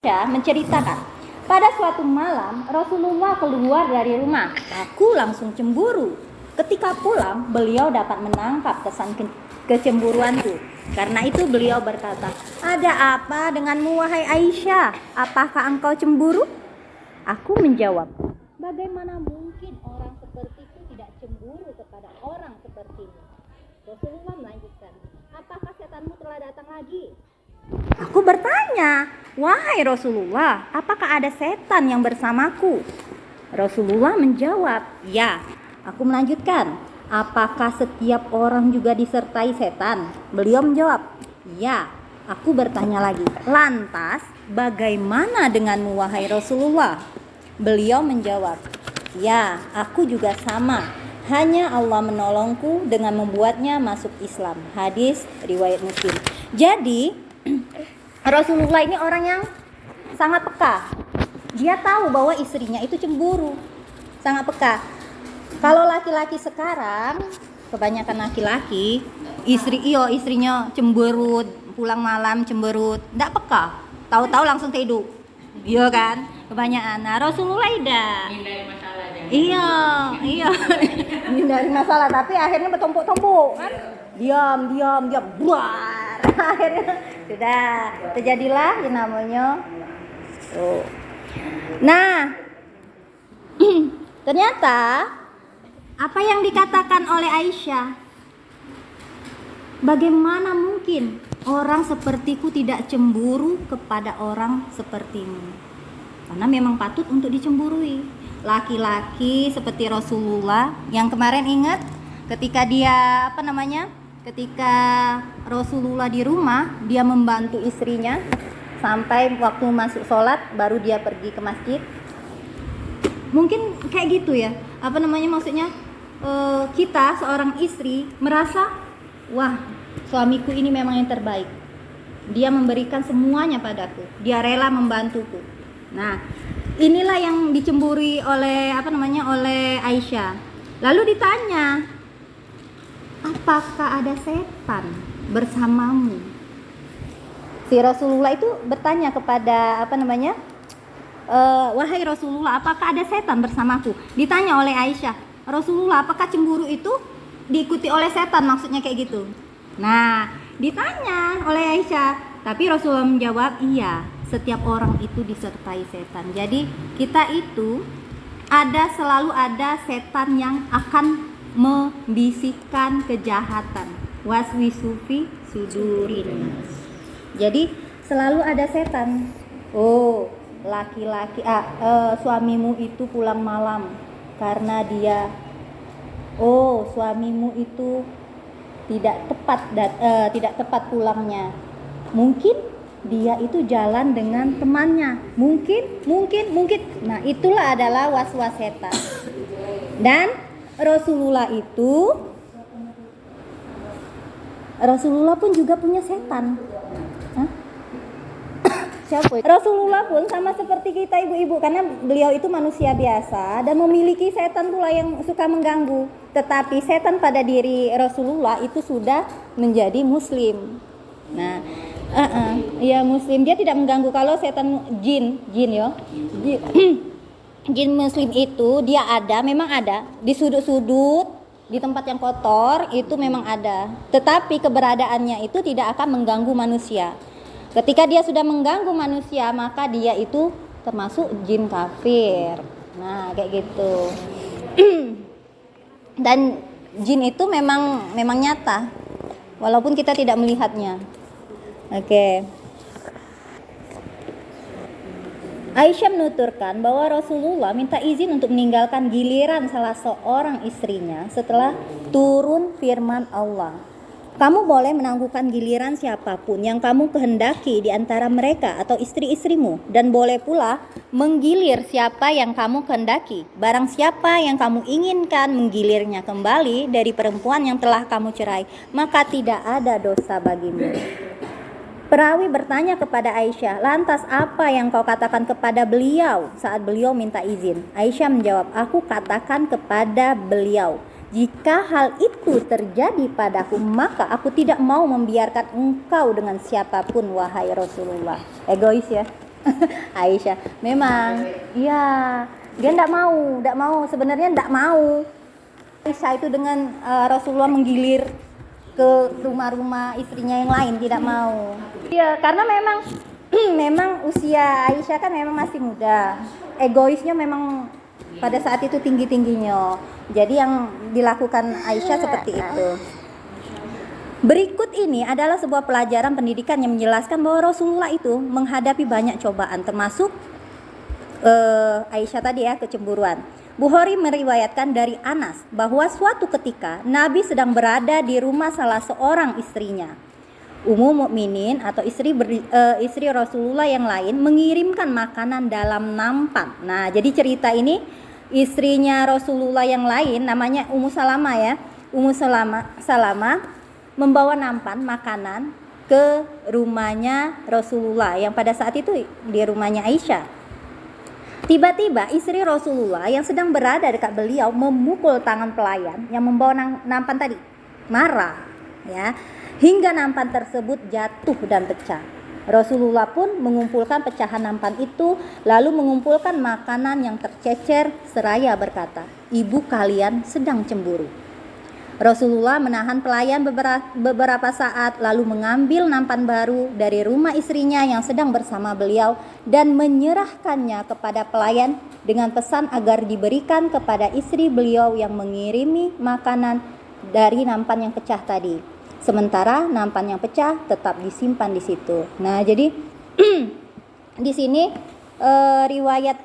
Menceritakan, pada suatu malam Rasulullah keluar dari rumah. Aku langsung cemburu. Ketika pulang, beliau dapat menangkap kesan kecemburuanku. Karena itu beliau berkata, "Ada apa denganmu wahai Aisyah? Apakah engkau cemburu?" Aku menjawab, "Bagaimana mungkin orang sepertiku tidak cemburu kepada orang sepertimu?" Rasulullah melanjutkan, "Apakah setanmu telah datang lagi?" Aku bertanya, "Wahai Rasulullah, apakah ada setan yang bersamaku?" Rasulullah menjawab, "Ya." Aku melanjutkan, "Apakah setiap orang juga disertai setan?" Beliau menjawab, "Ya." Aku bertanya lagi, "Lantas bagaimana denganmu wahai Rasulullah?" Beliau menjawab, "Ya, aku juga sama. Hanya Allah menolongku dengan membuatnya masuk Islam." Hadis riwayat Muslim. Jadi Rasulullah ini orang yang sangat peka. Dia tahu bahwa istrinya itu cemburu. Sangat peka. Kalau laki-laki sekarang, kebanyakan laki-laki, istrinya cemberut, pulang malam cemberut, enggak peka. Tahu-tahu langsung tidur. Iya kan? Kebanyakan. Nah, Rasulullah tidak. Hindari masalah aja. Iya. Hindari masalah, tapi akhirnya bertumpuk-tumpuk kan? Diam, buar. Akhirnya sudah terjadilah yang namanya. Nah, ternyata apa yang dikatakan oleh Aisyah, bagaimana mungkin orang sepertiku tidak cemburu kepada orang sepertimu? Karena memang patut untuk dicemburui. Laki-laki seperti Rasulullah yang kemarin ingat ketika dia ketika Rasulullah di rumah, dia membantu istrinya sampai waktu masuk sholat baru dia pergi ke masjid. Mungkin kayak gitu ya, maksudnya kita seorang istri merasa, wah, suamiku ini memang yang terbaik, dia memberikan semuanya padaku, dia rela membantuku. Nah, inilah yang dicemburi oleh oleh Aisyah. Lalu ditanya, "Apakah ada setan bersamamu?" Si Rasulullah itu bertanya kepada "Wahai Rasulullah, apakah ada setan bersamaku?" Ditanya oleh Aisyah, "Rasulullah, apakah cemburu itu diikuti oleh setan?" Maksudnya kayak gitu. Nah, ditanya oleh Aisyah, tapi Rasulullah menjawab, "Iya, setiap orang itu disertai setan." Jadi kita itu selalu ada setan yang akan membisikkan kejahatan. Waswisufi sudurin. Jadi selalu ada setan. Oh, laki-laki suamimu itu pulang malam karena dia, suamimu itu tidak tepat pulangnya. Mungkin dia itu jalan dengan temannya. Mungkin. Nah, itulah adalah was-was setan. Dan Rasulullah pun juga punya setan. Siapa? Rasulullah pun sama seperti kita ibu-ibu, karena beliau itu manusia biasa dan memiliki setan pula yang suka mengganggu. Tetapi setan pada diri Rasulullah itu sudah menjadi muslim. Nah, ya muslim, dia tidak mengganggu. Kalau setan jin jin muslim itu dia memang ada di sudut-sudut, di tempat yang kotor itu memang ada. Tetapi keberadaannya itu tidak akan mengganggu manusia. Ketika dia sudah mengganggu manusia, maka dia itu termasuk jin kafir. Nah, kayak gitu. Dan jin itu memang nyata, walaupun kita tidak melihatnya. Oke. Aisyah menuturkan bahwa Rasulullah minta izin untuk meninggalkan giliran salah seorang istrinya setelah turun firman Allah, "Kamu boleh menangguhkan giliran siapapun yang kamu kehendaki di antara mereka atau istri-istrimu, dan boleh pula menggilir siapa yang kamu kehendaki. Barang siapa yang kamu inginkan menggilirnya kembali dari perempuan yang telah kamu cerai, maka tidak ada dosa bagimu." Perawi bertanya kepada Aisyah, "Lantas apa yang kau katakan kepada beliau saat beliau minta izin?" Aisyah menjawab, "Aku katakan kepada beliau, jika hal itu terjadi padaku, maka aku tidak mau membiarkan engkau dengan siapapun, wahai Rasulullah." Egois ya. Aisyah memang iya, dia enggak mau sebenarnya enggak mau. Aisyah itu dengan Rasulullah menggilir ke rumah-rumah istrinya yang lain, tidak mau. Iya, karena memang memang usia Aisyah kan memang masih muda. Egoisnya memang pada saat itu tinggi-tingginya. Jadi yang dilakukan Aisyah seperti itu. Berikut ini adalah sebuah pelajaran pendidikan yang menjelaskan bahwa Rasulullah itu menghadapi banyak cobaan, termasuk Aisyah tadi ya, kecemburuan. Bukhari meriwayatkan dari Anas bahwa suatu ketika Nabi sedang berada di rumah salah seorang istrinya. Ummu Mukminin atau istri Rasulullah yang lain mengirimkan makanan dalam nampan. Nah, jadi cerita ini istrinya Rasulullah yang lain namanya Ummu Salamah ya. Ummu Salamah membawa nampan makanan ke rumahnya Rasulullah yang pada saat itu di rumahnya Aisyah. Tiba-tiba istri Rasulullah yang sedang berada dekat beliau memukul tangan pelayan yang membawa nampan tadi. Marah ya, hingga nampan tersebut jatuh dan pecah. Rasulullah pun mengumpulkan pecahan nampan itu, lalu mengumpulkan makanan yang tercecer seraya berkata, "Ibu kalian sedang cemburu." Rasulullah menahan pelayan beberapa saat, lalu mengambil nampan baru dari rumah istrinya yang sedang bersama beliau dan menyerahkannya kepada pelayan dengan pesan agar diberikan kepada istri beliau yang mengirimi makanan dari nampan yang pecah tadi. Sementara nampan yang pecah tetap disimpan di situ. Nah, jadi di sini riwayat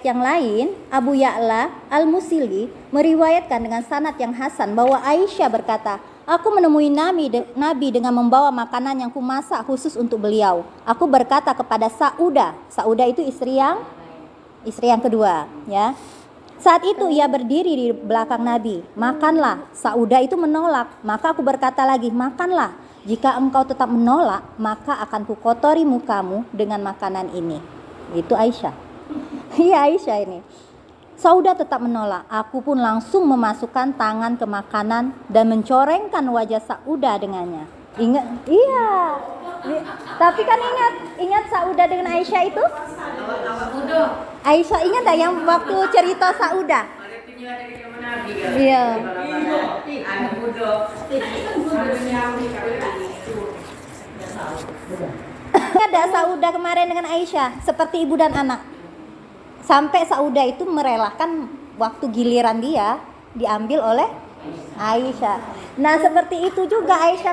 yang lain, Abu Ya'la Al-Musili meriwayatkan dengan sanad yang hasan bahwa Aisyah berkata, "Aku menemui Nabi dengan membawa makanan yang kumasak khusus untuk beliau. Aku berkata kepada Saudah itu istri yang kedua, ya. Saat itu ia berdiri di belakang Nabi. Makanlah. Saudah itu menolak. Maka aku berkata lagi, makanlah. Jika engkau tetap menolak, maka akan kukotori mukamu dengan makanan ini." Itu Aisyah. Iya, Aisyah ini. Saudah tetap menolak. Aku pun langsung memasukkan tangan ke makanan dan mencorengkan wajah Saudah dengannya. Ingat? Iya. Tapi kan ingat Saudah dengan Aisyah itu? Aisyah ingat tak yang waktu cerita Saudah? Iya. Ada Saudah kemarin dengan Aisyah seperti ibu dan anak. Sampai Saudah itu merelakan waktu giliran dia diambil oleh Aisyah. Nah, seperti itu juga Aisyah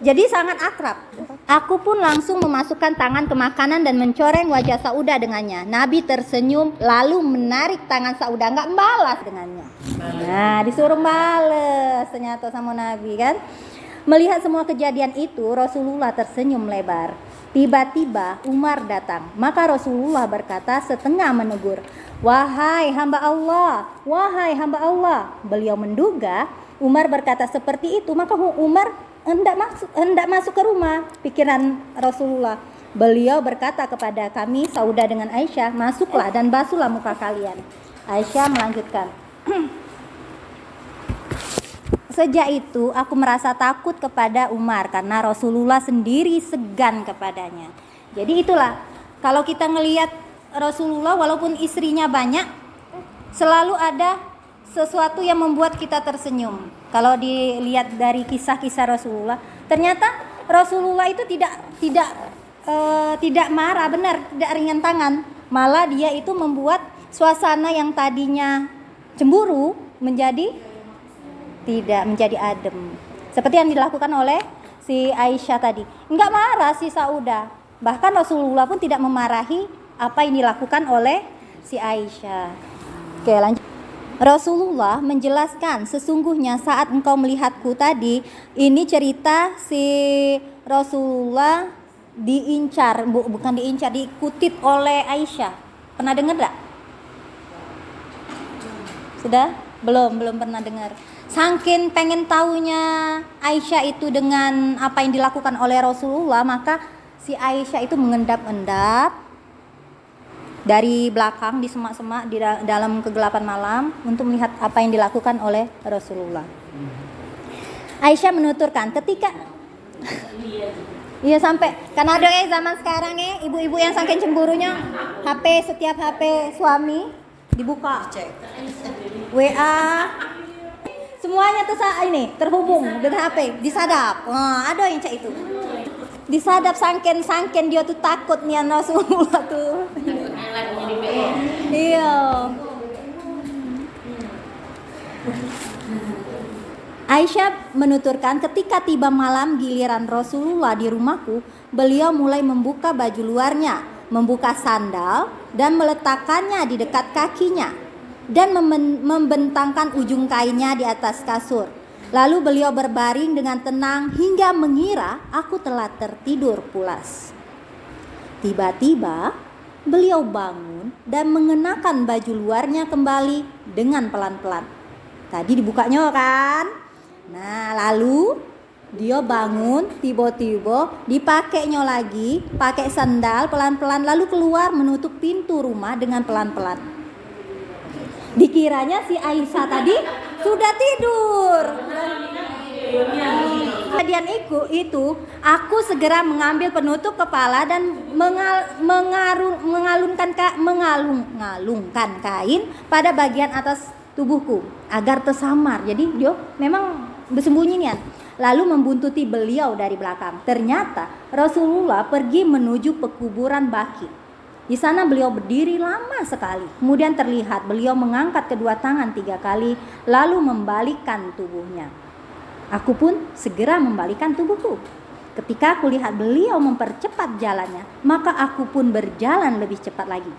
jadi sangat akrab. Aku pun langsung memasukkan tangan ke makanan dan mencoreng wajah Saudah dengannya. Nabi tersenyum lalu menarik tangan Saudah, enggak membalas dengannya. Nah, disuruh balas ternyata sama Nabi kan. Melihat semua kejadian itu, Rasulullah tersenyum lebar. Tiba-tiba Umar datang. Maka Rasulullah berkata setengah menegur, "Wahai hamba Allah, wahai hamba Allah." Beliau menduga Umar berkata seperti itu, maka Umar hendak masuk ke rumah. Pikiran Rasulullah. Beliau berkata kepada kami, Saudah dengan Aisyah, "Masuklah dan basuhlah muka kalian." Aisyah melanjutkan, "Sejak itu aku merasa takut kepada Umar karena Rasulullah sendiri segan kepadanya." Jadi itulah, kalau kita ngelihat Rasulullah walaupun istrinya banyak, selalu ada sesuatu yang membuat kita tersenyum. Kalau dilihat dari kisah-kisah Rasulullah, ternyata Rasulullah itu tidak marah, benar, tidak ringan tangan. Malah dia itu membuat suasana yang tadinya cemburu menjadi adem. Seperti yang dilakukan oleh si Aisyah tadi. Enggak marah si Saudah. Bahkan Rasulullah pun tidak memarahi apa yang dilakukan oleh si Aisyah. Oke, lanjut. Rasulullah menjelaskan, "Sesungguhnya saat engkau melihatku tadi," ini cerita si Rasulullah diikutit oleh Aisyah. Pernah dengar enggak? Sudah? Belum pernah dengar. Saking pengen tahunya Aisyah itu dengan apa yang dilakukan oleh Rasulullah, maka si Aisyah itu mengendap-endap dari belakang di semak-semak di dalam kegelapan malam untuk melihat apa yang dilakukan oleh Rasulullah. Aisyah menuturkan, Iya sampai kan ada zaman sekarang ibu-ibu yang saking cemburunya setiap HP suami dibuka, WA semuanya tuh ini terhubung dengan HP, disadap. Ada yang cak itu. Disadap sangken dia tuh takut nih Rasulullah tuh. Iya. Aisyah menuturkan, ketika tiba malam giliran Rasulullah di rumahku, beliau mulai membuka baju luarnya, membuka sandal dan meletakkannya di dekat kakinya dan membentangkan ujung kainnya di atas kasur. Lalu beliau berbaring dengan tenang hingga mengira aku telah tertidur pulas. Tiba-tiba beliau bangun dan mengenakan baju luarnya kembali dengan pelan-pelan. Tadi dibukanya kan? Nah, lalu dia bangun, tiba-tiba dipakainya lagi, pakai sandal pelan-pelan, lalu keluar menutup pintu rumah dengan pelan-pelan. Dikiranya si Aisyah tadi sudah tidur. Kejadian itu, aku segera mengambil penutup kepala dan mengalungkan kain pada bagian atas tubuhku agar tersamar. Jadi dia memang bersembunyi nih. Lalu membuntuti beliau dari belakang. Ternyata Rasulullah pergi menuju pekuburan Baqi. Di sana beliau berdiri lama sekali. Kemudian terlihat beliau mengangkat kedua tangan 3 kali lalu membalikkan tubuhnya. Aku pun segera membalikkan tubuhku. Ketika aku lihat beliau mempercepat jalannya, maka aku pun berjalan lebih cepat lagi.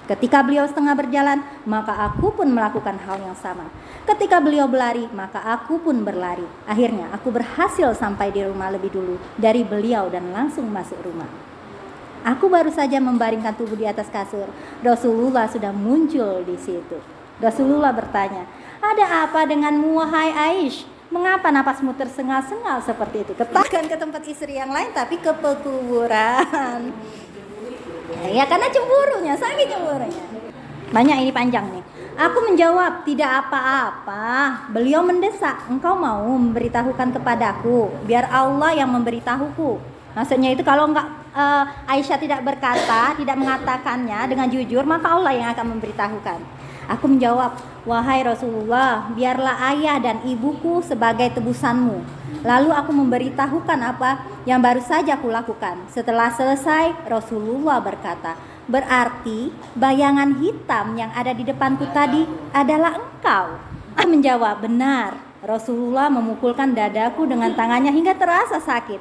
Ketika beliau setengah berjalan, maka aku pun melakukan hal yang sama. Ketika beliau berlari, maka aku pun berlari. Akhirnya aku berhasil sampai di rumah lebih dulu dari beliau dan langsung masuk rumah. Aku baru saja membaringkan tubuh di atas kasur. Rasulullah sudah muncul di situ. Rasulullah bertanya, "Ada apa denganmu wahai Aisyah? Mengapa napasmu tersengal-sengal seperti itu?" Katakan ke tempat istri yang lain tapi ke pekuburan. Ya karena cemburunya, saking cemburunya. Banyak ini panjang nih. Aku menjawab, "Tidak apa-apa." Beliau mendesak, "Engkau mau memberitahukan kepadaku, biar Allah yang memberitahuku." Maksudnya itu kalau Aisyah tidak berkata, tidak mengatakannya dengan jujur, maka Allah yang akan memberitahukan. Aku menjawab, "Wahai Rasulullah, biarlah ayah dan ibuku sebagai tebusanmu." Lalu aku memberitahukan apa yang baru saja aku lakukan. Setelah selesai, Rasulullah berkata, "Berarti bayangan hitam yang ada di depanku tadi adalah engkau." Aku menjawab, "Benar." Rasulullah memukulkan dadaku dengan tangannya hingga terasa sakit.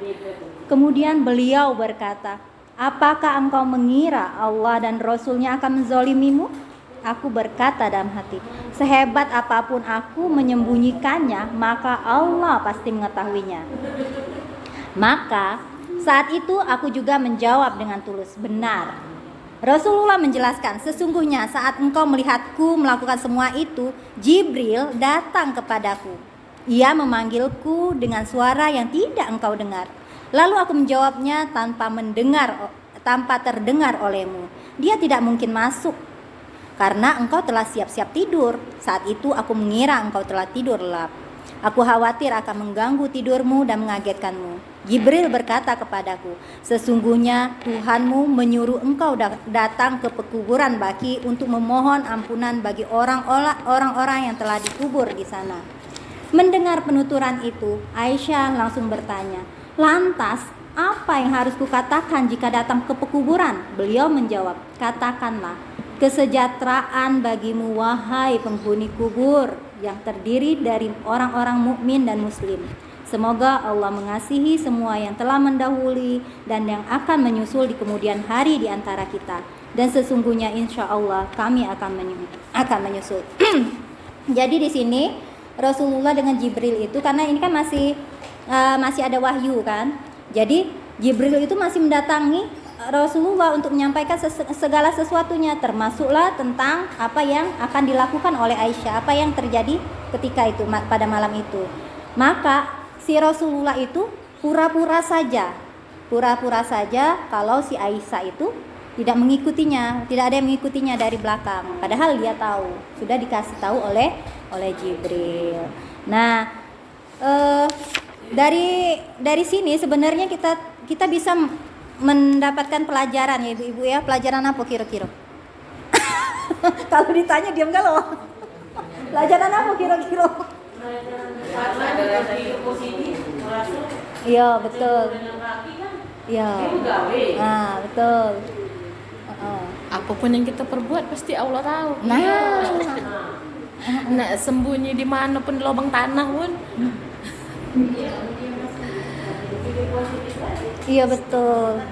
Kemudian beliau berkata, "Apakah engkau mengira Allah dan Rasulnya akan menzolimimu?" Aku berkata dalam hati, sehebat apapun aku menyembunyikannya, maka Allah pasti mengetahuinya. Maka saat itu aku juga menjawab dengan tulus, "Benar." Rasulullah menjelaskan, "Sesungguhnya saat engkau melihatku melakukan semua itu, Jibril datang kepadaku. Ia memanggilku dengan suara yang tidak engkau dengar. Lalu aku menjawabnya tanpa terdengar olehmu. Dia tidak mungkin masuk karena engkau telah siap-siap tidur. Saat itu aku mengira engkau telah tidur lelap. Aku khawatir akan mengganggu tidurmu dan mengagetkanmu." Jibril berkata kepadaku, "Sesungguhnya Tuhanmu menyuruh engkau datang ke pekuburan Baqi untuk memohon ampunan bagi orang-orang yang telah dikubur di sana." Mendengar penuturan itu, Aisyah langsung bertanya, "Lantas apa yang harus kukatakan jika datang ke pekuburan?" Beliau menjawab, "Katakanlah, kesejahteraan bagimu wahai penghuni kubur yang terdiri dari orang-orang mukmin dan muslim. Semoga Allah mengasihi semua yang telah mendahului dan yang akan menyusul di kemudian hari di antara kita. Dan sesungguhnya insya Allah kami akan menyusul." Jadi di sini Rasulullah dengan Jibril itu, karena ini kan masih ada wahyu kan. Jadi Jibril itu masih mendatangi Rasulullah untuk menyampaikan segala sesuatunya, termasuklah tentang apa yang akan dilakukan oleh Aisyah, apa yang terjadi ketika itu pada malam itu. Maka si Rasulullah itu pura-pura saja kalau si Aisyah itu tidak mengikutinya, tidak ada yang mengikutinya dari belakang. Padahal dia tahu, sudah dikasih tahu oleh Jibril. Nah, dari sini sebenarnya kita bisa mendapatkan pelajaran ya ibu-ibu ya. Pelajaran apa kira-kira? Kalau ditanya diam galau. Pelajaran apa kira-kira? Ada rasa hidup positif, merasa Iya betul. dengan kaki kan Iya. itu gawe. Nah betul. Apapun yang kita perbuat pasti Allah tahu. Nah, Nak sembunyi di mana pun di lubang tanah pun. iya betul.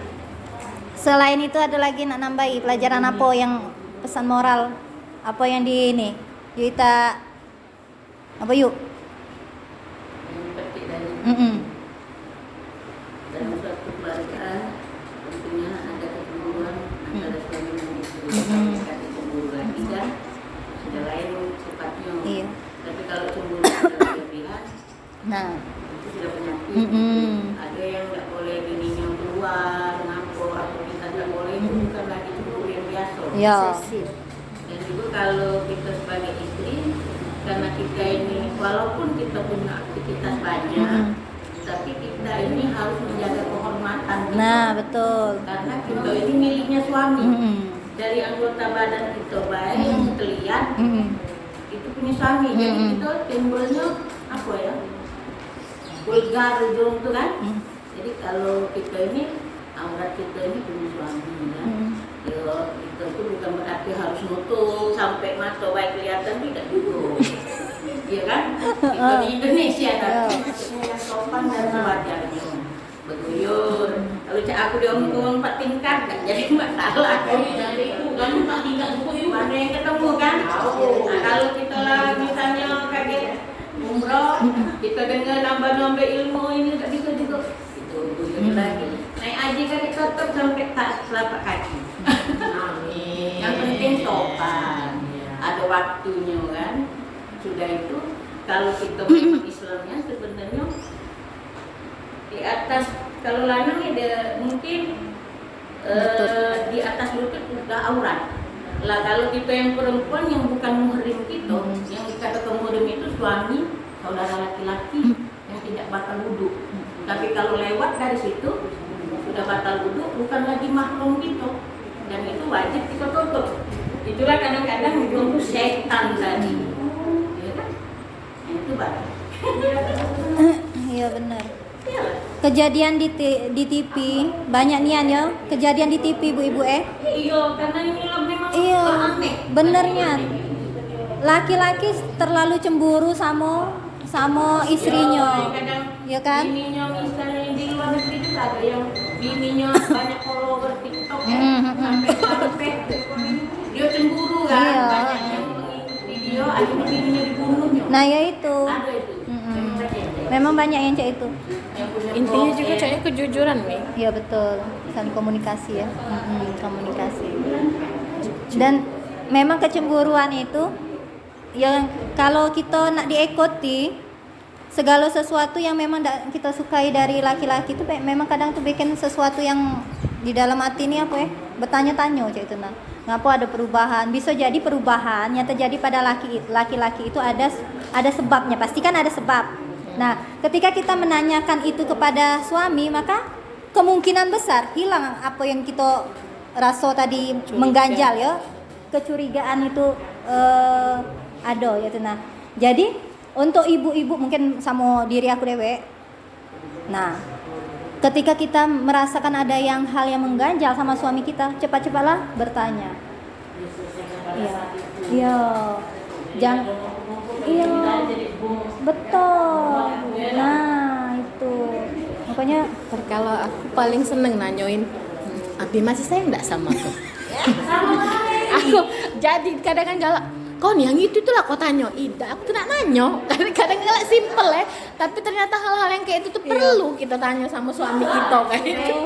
Selain itu ada lagi nak nambahi pelajaran apa yang pesan moral apa yang di ini? Yuk kita apa yuk? Yang petik dari dalam suatu keluarga tentunya ada kecemburuan antara suami dan istri. Kalau cemburu lagi kan sudah lain sifatnya. Iya. Tapi kalau cemburu berlebihan Nah, itu sudah penyakit. Ada yang tidak boleh bininya keluar, ngapor atau kita tidak boleh itu bukan lagi cemburu yang biasa. iya. Dan juga kalau kita sebagai istri, karena kita ini walaupun kita punya aktivitas banyak, tapi kita ini harus menjaga kehormatan kita. Nah, betul. Karena kita ini miliknya suami. Mm-mm. Dari anggota badan kita baik yang kita lihat itu punya suami. Jadi kita timbulnya apa ya? Vulgar ujung tuh kan. Jadi kalau kita ini aurat kita ini punya suami kan. Ya, kita tuh bukan berarti harus nutup sampai mata baik kelihatan, tidak juga. Iya kan? Kita di Indonesia tapi yang sopan dan sewajarnya. Beguyur. Kalau cak aku diomong 4 tingkat gak jadi masalah. Jadi itu kan 4 tingkat beguyur. Mana yang ketemu kan? Nah, kalau kita lah misalnya kaget umroh, kita dengar nambah-nambah ilmu ini gak bisa juga. Itu beguyur lagi. Naik haji kan ditutup sampai tak telapak kaki. Amin. Yang penting sopan. Ada waktunya kan. Sudah itu kalau kita memang Islamnya sebenarnya di atas kalau lanang ada mungkin di atas lutut udah aurat. Lah kalau kita yang perempuan yang bukan muhrim kita, yang dikatakan muhrim itu suami saudara laki-laki yang tidak batal wudu. Tapi kalau lewat dari situ sudah batal wudu, bukan lagi mahram kita dan itu wajib kita tutup. Itulah kadang-kadang mengganggu setan tadi. Ya kan? Nah, itu batal. Iya benar. Kejadian di TV banyak nian ya. Kejadian di TV ibu-ibu Iya, karena ini memang Iya, aneh. benernya. Laki-laki terlalu cemburu sama istrinya. Kadang Ya kan? bininya misalnya yang di luar negeri juga ada yang bininya banyak follower TikTok ya. Sampai dia cemburu kan. Iya. Banyak yang mengikuti dia, akhirnya bininya dibunuhnya. Nah, ya itu. Ada itu. Memang banyak yang cek itu. Yang punya Intinya blog, juga ya. caknya kejujuran nih. Iya betul. Saling komunikasi ya. Komunikasi. Dan memang kecemburuan itu yang kalau kita nak diikuti segala sesuatu yang memang kita sukai dari laki-laki itu memang kadang tuh bikin sesuatu yang di dalam hati ini apa ya bertanya-tanya cak itu nah ngapa ada perubahan, bisa jadi perubahan yang terjadi pada laki-laki itu ada sebabnya, pasti kan ada sebab. Nah ketika kita menanyakan itu kepada suami maka kemungkinan besar hilang apa yang kita rasa tadi mengganjal ya, kecurigaan itu ada ya nah. Jadi untuk ibu-ibu mungkin sama diri aku dewek. Nah, ketika kita merasakan ada hal yang mengganjal sama suami kita, cepat-cepatlah bertanya. Iya. Iya. Jangan iya. Betul. Nah, itu. Makanya Kalau aku paling seneng nanyoin, Abi masih sayang enggak sama aku? Aku jadi kadang-kadang galak. Kau nih yang itu tuh lah kau tanya. Ida, aku tuh nak nanyo. Kadang-kadang galak simple ya. Tapi ternyata hal-hal yang kayak itu tuh perlu kita tanya sama suami kita kayak itu.